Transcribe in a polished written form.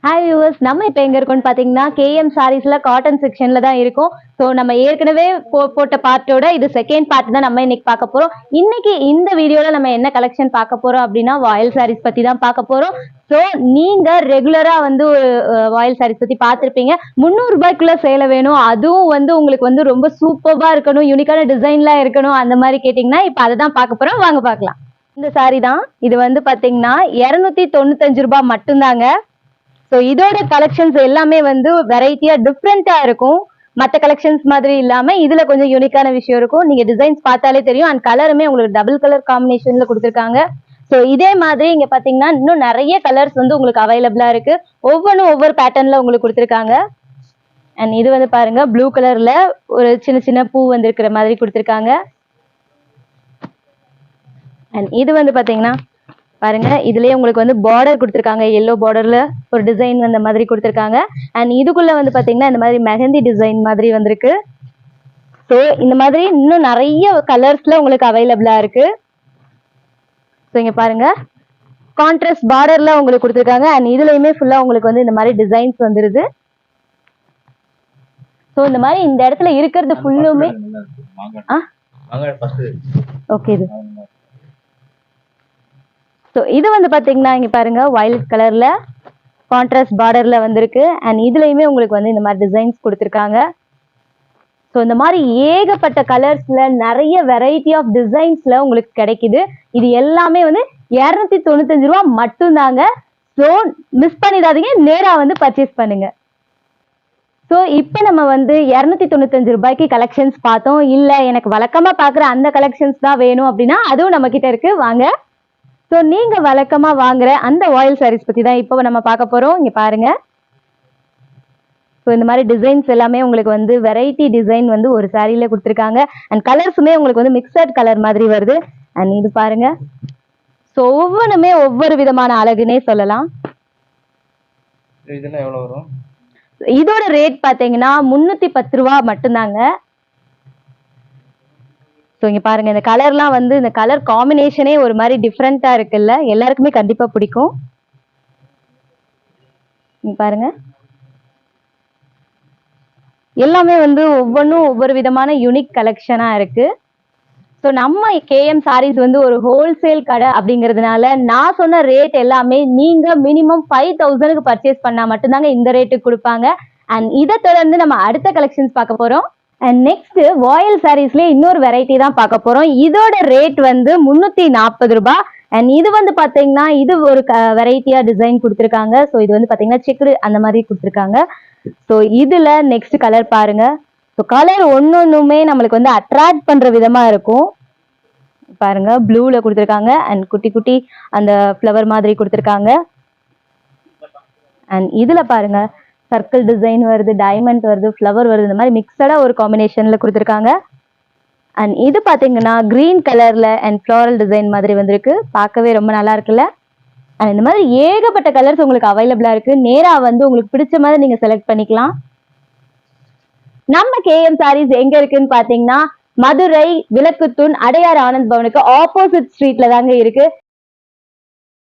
Hi viewers, நம்ம இப்போ எங்க இருக்கோம்னு பார்த்தீங்கன்னா கேஎம் சாரீஸ்ல காட்டன் செக்ஷன்ல தான் இருக்கும். ஸோ நம்ம ஏற்கனவே போட்ட பார்ட்டோட இது செகண்ட் பார்ட் தான் நம்ம இன்னைக்கு பார்க்க போறோம். இன்னைக்கு இந்த வீடியோல நம்ம என்ன கலெக்ஷன் பார்க்க போறோம் அப்படின்னா வாயில் சாரீஸ் பத்தி தான் பார்க்க போறோம். ஸோ நீங்க ரெகுலரா வந்து ஒரு வாயில் சாரீஸ் பத்தி பார்த்துருப்பீங்க. 300 ரூபாய்க்குள்ள சேலை வேணும், அதுவும் வந்து உங்களுக்கு வந்து ரொம்ப சூப்பர்பா இருக்கணும், யூனிக்கான டிசைன்லாம் இருக்கணும், அந்த மாதிரி கேட்டிங்கன்னா இப்போ அதை தான் பார்க்க போறோம். வாங்க பார்க்கலாம். இந்த சாரி தான் இது வந்து பார்த்தீங்கன்னா 295 ரூபாய் மட்டும்தாங்க. ஸோ இதோட கலெக்ஷன்ஸ் எல்லாமே வந்து வெரைட்டியா டிஃப்ரெண்டா இருக்கும். மற்ற கலெக்ஷன்ஸ் மாதிரி இல்லாம இதுல கொஞ்சம் யூனிக்கான விஷயம் இருக்கும். நீங்க டிசைன்ஸ் பார்த்தாலே தெரியும். அண்ட் கலருமே உங்களுக்கு டபுள் கலர் காம்பினேஷன்ல கொடுத்துருக்காங்க. ஸோ இதே மாதிரி இங்க பாத்தீங்கன்னா இன்னும் நிறைய கலர்ஸ் வந்து உங்களுக்கு அவைலபிளா இருக்கு. ஒவ்வொன்றும் ஒவ்வொரு பேட்டர்ன்ல உங்களுக்கு கொடுத்துருக்காங்க. அண்ட் இது வந்து பாருங்க ப்ளூ கலர்ல ஒரு சின்ன சின்ன பூ வந்து இருக்கிற மாதிரி கொடுத்துருக்காங்க. அண்ட் இது வந்து பாத்தீங்கன்னா பாருங்க இதுலயே உங்களுக்கு வந்து பார்டர் கொடுத்துருக்காங்க. எல்லோ பார்டர்ல ஒரு டிசைன் அந்த மாதிரி கொடுத்துருக்காங்க. அண்ட் இதுக்குள்ள வந்து பாத்தீங்கன்னா இந்த மாதிரி மெஹந்தி டிசைன் மாதிரி வந்திருக்கு. ஸோ இந்த மாதிரி இன்னும் நிறைய கலர்ஸ்ல உங்களுக்கு அவைலபிளா இருக்கு. ஸோ இங்க பாருங்க கான்ட்ராஸ்ட் பார்டர்ல உங்களுக்கு கொடுத்துருக்காங்க. அண்ட் இதுலயுமே ஃபுல்லா உங்களுக்கு வந்து இந்த மாதிரி டிசைன்ஸ் வந்துருது. ஸோ இந்த மாதிரி இந்த இடத்துல இருக்கிறது ஃபுல்லுமே ஓகே. ஸோ இது வந்து பார்த்தீங்கன்னா இங்கே பாருங்க வயலட் கலர்ல கான்ட்ராஸ்ட் பார்டர்ல வந்திருக்கு. அண்ட் இதுலயுமே உங்களுக்கு வந்து இந்த மாதிரி டிசைன்ஸ் கொடுத்துருக்காங்க. ஸோ இந்த மாதிரி ஏகப்பட்ட கலர்ஸ்ல நிறைய வெரைட்டி ஆஃப் டிசைன்ஸ்ல உங்களுக்கு கிடைக்குது. இது எல்லாமே வந்து 295 ரூபா மட்டும்தாங்க. ஸோ மிஸ் பண்ணிடாதீங்க, நேரா வந்து பர்ச்சேஸ் பண்ணுங்க. ஸோ இப்போ நம்ம வந்து 295 ரூபாய்க்கு கலெக்ஷன்ஸ் பார்த்தோம். இல்லை எனக்கு வழக்கமா பார்க்குற அந்த கலெக்ஷன்ஸ் தான் வேணும் அப்படின்னா அதுவும் நம்ம கிட்ட இருக்கு, வாங்க. ஸோ நீங்க வழக்கமா வாங்குற அந்த வாயில் சாரீஸ் பத்தி தான் இப்போ நம்ம பார்க்க போறோம். இங்க பாருங்க. ஸோ இந்த மாதிரி டிசைன்ஸ் எல்லாமே உங்களுக்கு வந்து வெரைட்டி டிசைன் வந்து ஒரு சாரியில கொடுத்துருக்காங்க. அண்ட் கலர்ஸுமே உங்களுக்கு வந்து மிக்சட் கலர் மாதிரி வருது. அண்ட் இது பாருங்க. ஸோ ஒவ்வொன்றுமே ஒவ்வொரு விதமான அழகுனே சொல்லலாம். இதோட ரேட் பார்த்தீங்கன்னா 310 ரூபா மட்டும்தாங்க. ஸோ இங்க பாருங்க இந்த கலர்லாம் வந்து இந்த கலர் காம்பினேஷனே ஒரு மாதிரி டிஃப்ரெண்டா இருக்குல்ல, எல்லாருக்குமே கண்டிப்பா பிடிக்கும். இங்க பாருங்க எல்லாமே வந்து ஒவ்வொன்றும் ஒவ்வொரு விதமான யூனிக் கலெக்ஷனா இருக்கு. ஸோ நம்ம கேஎம் சாரீஸ் வந்து ஒரு ஹோல்சேல் கடை அப்படிங்கிறதுனால நான் சொன்ன ரேட் எல்லாமே நீங்க மினிமம் 5000க்கு பர்ச்சேஸ் பண்ணா மட்டும்தாங்க இந்த ரேட்டுக்கு கொடுப்பாங்க. அண்ட் இதை தொடர்ந்து நம்ம அடுத்த கலெக்ஷன்ஸ் பார்க்க போறோம். அண்ட் நெக்ஸ்ட் வாயில் சாரீஸ்லயே இன்னொரு வெரைட்டி தான் பார்க்க போறோம். இதோட ரேட் வந்து 340 ரூபாய். அண்ட் இது வந்து பாத்தீங்கன்னா இது ஒரு வெரைட்டியா டிசைன் கொடுத்துருக்காங்க. ஸோ இது வந்து பாத்தீங்கன்னா செக்குடு அந்த மாதிரி கொடுத்துருக்காங்க. ஸோ இதுல நெக்ஸ்ட் கலர் பாருங்க. ஸோ கலர் ஒன்னொன்னுமே நம்மளுக்கு வந்து அட்ராக்ட் பண்ற விதமா இருக்கும். பாருங்க ப்ளூல கொடுத்துருக்காங்க. அண்ட் குட்டி குட்டி அந்த ஃப்ளவர் மாதிரி கொடுத்துருக்காங்க. அண்ட் இதுல பாருங்க சர்க்கிள் டிசைன் வருது, டைமண்ட் வருது, ஃப்ளவர் வருது, இந்த மாதிரி மிக்சடா ஒரு காம்பினேஷன்ல கொடுத்துருக்காங்க. அண்ட் இது பாத்தீங்கன்னா கிரீன் கலர்ல அண்ட் ஃப்ளோரல் டிசைன் மாதிரி வந்திருக்கு. பார்க்கவே ரொம்ப நல்லா இருக்குல்ல. அண்ட் இந்த மாதிரி ஏகப்பட்ட கலர்ஸ் உங்களுக்கு அவைலபிளா இருக்கு. நேரா வந்து உங்களுக்கு பிடிச்ச மாதிரி நீங்க செலக்ட் பண்ணிக்கலாம். நம்ம கேஎம் சாரீஸ் எங்க இருக்குன்னு பாத்தீங்கன்னா மதுரை விளக்குத்தூண் அடையார் ஆனந்த் பவனுக்கு ஆப்போசிட் ஸ்ட்ரீட்ல தாங்க இருக்கு.